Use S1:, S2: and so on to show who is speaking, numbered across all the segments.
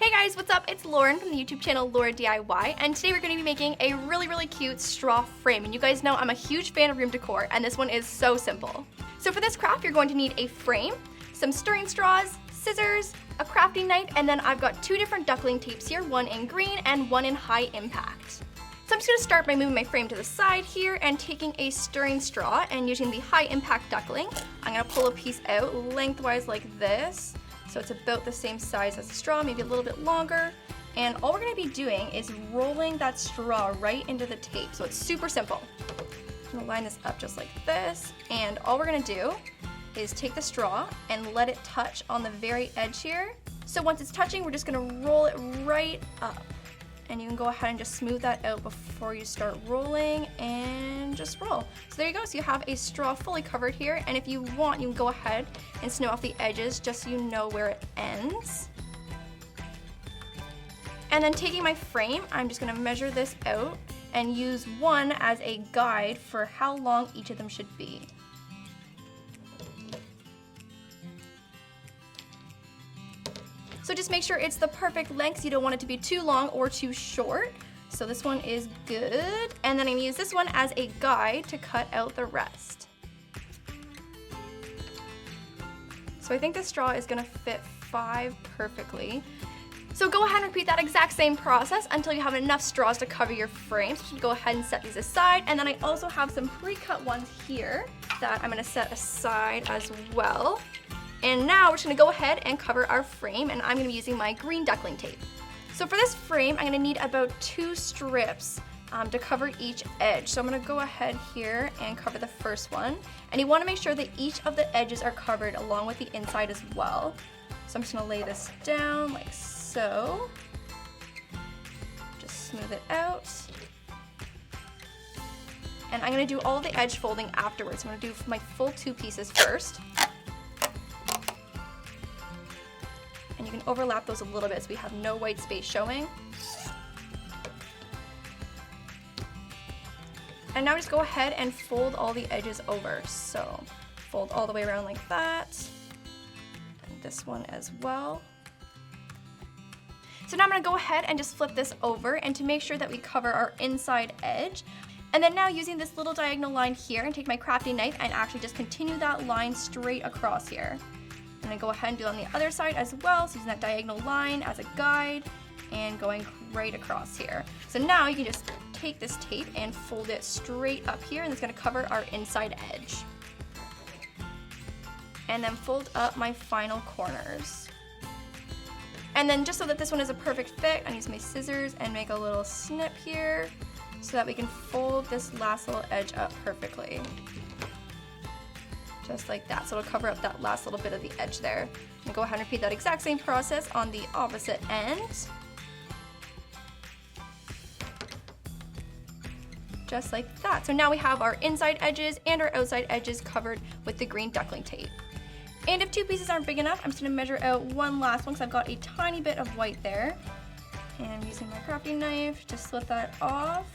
S1: Hey guys, what's up? It's Lauren from the YouTube channel LaurDIY, and today we're going to be making a really cute straw frame. And you guys know I'm a huge fan of room decor, and this one is so simple. So for this craft, you're going to need a frame, some stirring straws, scissors, a crafting knife, and then I've got two different duckling tapes here, one in green and one in high impact. So I'm just going to start by moving my frame to the side here and taking a stirring straw and using the high impact duckling. I'm going to pull a piece out lengthwise like this. So it's about the same size as the straw, maybe a little bit longer. And all we're gonna be doing is rolling that straw right into the tape. So it's super simple. I'm gonna line this up just like this. And all we're gonna do is take the straw and let it touch on the very edge here. So once it's touching, we're just gonna roll it right up. And you can go ahead and just smooth that out before you start rolling and just roll. So there you go, so you have a straw fully covered here, and if you want, you can go ahead and snip off the edges just so you know where it ends. And then taking my frame, I'm just gonna measure this out and use one as a guide for how long each of them should be. So just make sure it's the perfect length. You don't want it to be too long or too short. So this one is good. And then I'm gonna use this one as a guide to cut out the rest. So I think this straw is gonna fit 5 perfectly. So go ahead and repeat that exact same process until you have enough straws to cover your frame. So go ahead and set these aside. And then I also have some pre-cut ones here that I'm gonna set aside as well. And now we're just gonna go ahead and cover our frame, and I'm gonna be using my green duckling tape. So for this frame, I'm gonna need about 2 strips to cover each edge. So I'm gonna go ahead here and cover the first one. And you wanna make sure that each of the edges are covered along with the inside as well. So I'm just gonna lay this down like so. Just smooth it out. And I'm gonna do all the edge folding afterwards. I'm gonna do my full 2 pieces first. And you can overlap those a little bit so we have no white space showing. And now just go ahead and fold all the edges over. So fold all the way around like that. And this one as well. So now I'm gonna go ahead and just flip this over, and to make sure that we cover our inside edge. And then now using this little diagonal line here, and take my crafting knife and actually just continue that line straight across here. I'm gonna go ahead and do it on the other side as well, so using that diagonal line as a guide and going right across here. So now you can just take this tape and fold it straight up here, and it's gonna cover our inside edge. And then fold up my final corners. And then just so that this one is a perfect fit, I'm using my scissors and make a little snip here so that we can fold this last little edge up perfectly. Just like that, so it'll cover up that last little bit of the edge there. And go ahead and repeat that exact same process on the opposite end. Just like that. So now we have our inside edges and our outside edges covered with the green duckling tape. And if 2 pieces aren't big enough, I'm just gonna measure out one last one because I've got a tiny bit of white there. And I'm using my crafting knife to slip that off.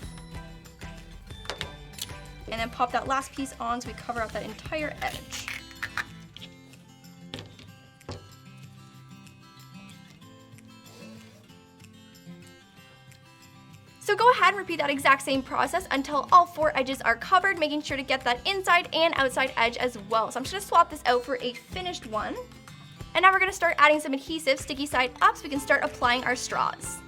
S1: And then pop that last piece on so we cover up that entire edge. So go ahead and repeat that exact same process until all 4 edges are covered, making sure to get that inside and outside edge as well. So I'm just gonna swap this out for a finished one. And now we're gonna start adding some adhesive sticky side up so we can start applying our straws.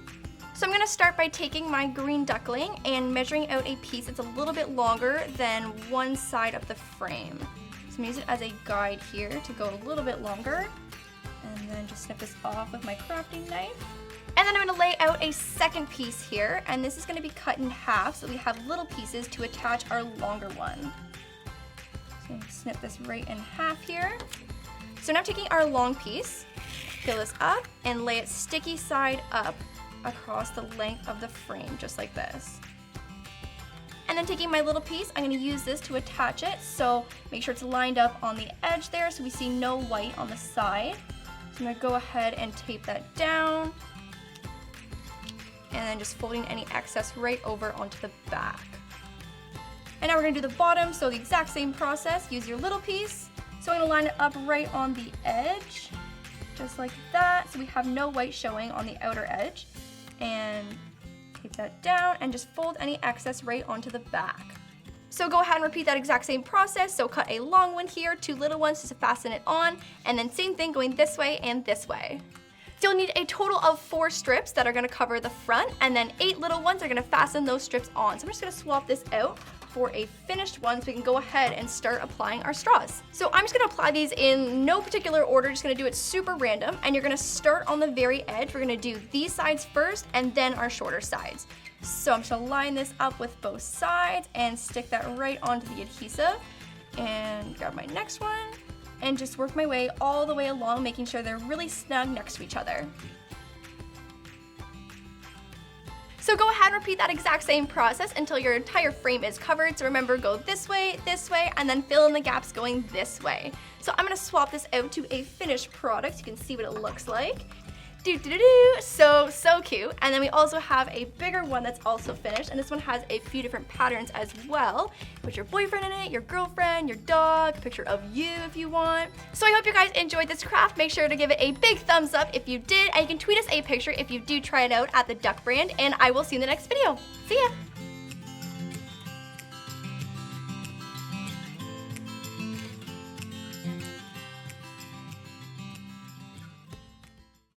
S1: So I'm gonna start by taking my green duckling and measuring out a piece that's a little bit longer than one side of the frame. So I'm gonna use it as a guide here to go a little bit longer. And then just snip this off with my crafting knife. And then I'm gonna lay out a second piece here, and this is gonna be cut in half so we have little pieces to attach our longer one. So I'm gonna snip this right in half here. So now taking our long piece, peel this up and lay it sticky side up across the length of the frame, just like this. And then taking my little piece, I'm gonna use this to attach it, so make sure it's lined up on the edge there so we see no white on the side. So I'm gonna go ahead and tape that down, and then just folding any excess right over onto the back. And now we're gonna do the bottom, so the exact same process, use your little piece. So I'm gonna line it up right on the edge, just like that, so we have no white showing on the outer edge. And tape that down and just fold any excess right onto the back. So go ahead and repeat that exact same process. So cut a long one here, 2 little ones just to fasten it on, and then same thing going this way and this way. So you'll need a total of 4 strips that are gonna cover the front, and then 8 little ones are gonna fasten those strips on. So I'm just gonna swap this out for a finished one so we can go ahead and start applying our straws. So I'm just gonna apply these in no particular order, just gonna do it super random, and you're gonna start on the very edge. We're gonna do these sides first and then our shorter sides. So I'm just gonna line this up with both sides and stick that right onto the adhesive, and grab my next one and just work my way all the way along, making sure they're really snug next to each other. So go ahead and repeat that exact same process until your entire frame is covered. So remember, go this way, and then fill in the gaps going this way. So I'm gonna swap this out to a finished product. You can see what it looks like. So cute. And then we also have a bigger one that's also finished, and this one has a few different patterns as well. Put your boyfriend in it, your girlfriend, your dog, a picture of you if you want. So I hope you guys enjoyed this craft. Make sure to give it a big thumbs up if you did, and you can tweet us a picture if you do try it out at the Duct brand, and I will see you in the next video. See ya!